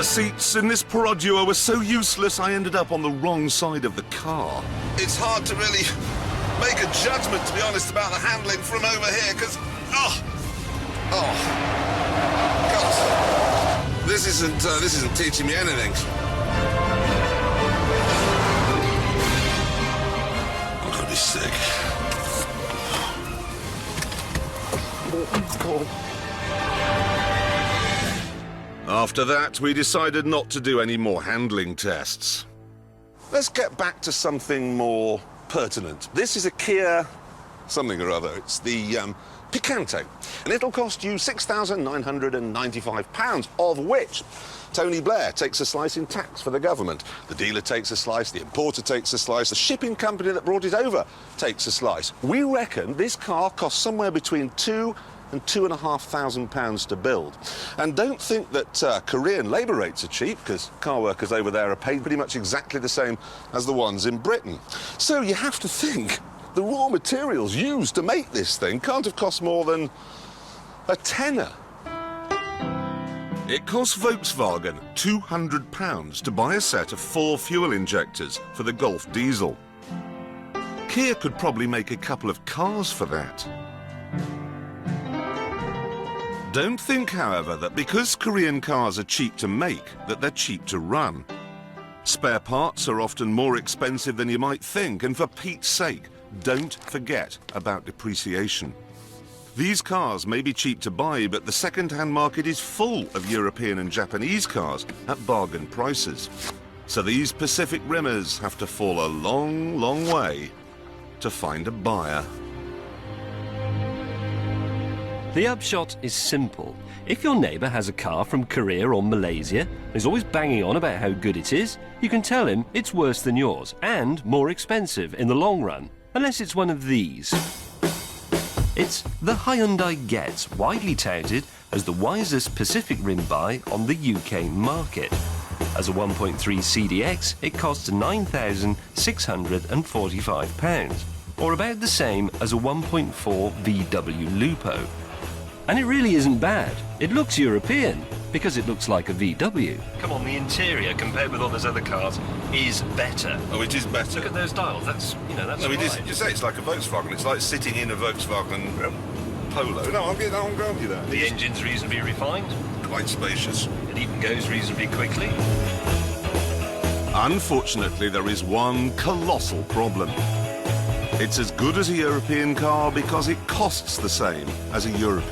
The seats in this Perodua were so useless I ended up on the wrong side of the car. It's hard to really make a judgment, to be honest, about the handling from over here, because... God. This isn't teaching me anything. I'm gonna be sick. After that, we decided not to do any more handling tests. Let's get back to something more pertinent. This is a Kia something or other. It's the Picanto, and it'll cost you £6,995, of which Tony Blair takes a slice in tax for the government. The dealer takes a slice, the importer takes a slice, the shipping company that brought it over takes a slice. We reckon this car costs somewhere between £2,000 and £2,500 to build. And don't think that Korean labour rates are cheap, because car workers over there are paid pretty much exactly the same as the ones in Britain. So you have to think the raw materials used to make this thing can't have cost more than a tenner. It cost Volkswagen £200 to buy a set of 4 fuel injectors for the Golf diesel. Kia could probably make a couple of cars for that. Don't think, however, that because Korean cars are cheap to make, that they're cheap to run. Spare parts are often more expensive than you might think, and for Pete's sake, don't forget about depreciation. These cars may be cheap to buy, but the second-hand market is full of European and Japanese cars at bargain prices. So these Pacific Rimmers have to fall a long, long way to find a buyer. The upshot is simple. If your neighbour has a car from Korea or Malaysia and is always banging on about how good it is, you can tell him it's worse than yours and more expensive in the long run, unless it's one of these. It's the Hyundai Getz, widely touted as the wisest Pacific Rim buy on the UK market. As a 1.3 CDX, it costs £9,645, or about the same as a 1.4 VW Lupo. And it really isn't bad. It looks European, because it looks like a VW. Come on, the interior, compared with all those other cars, is better. Oh, it is better. Look at those dials, that's, that's No, it is. right. You say it's like a Volkswagen. It's like sitting in a Volkswagen Polo. No, I'll grant you that. The engine's reasonably refined. Quite spacious. It even goes reasonably quickly. Unfortunately, there is one colossal problem. It's as good as a European car because it costs the same as a European.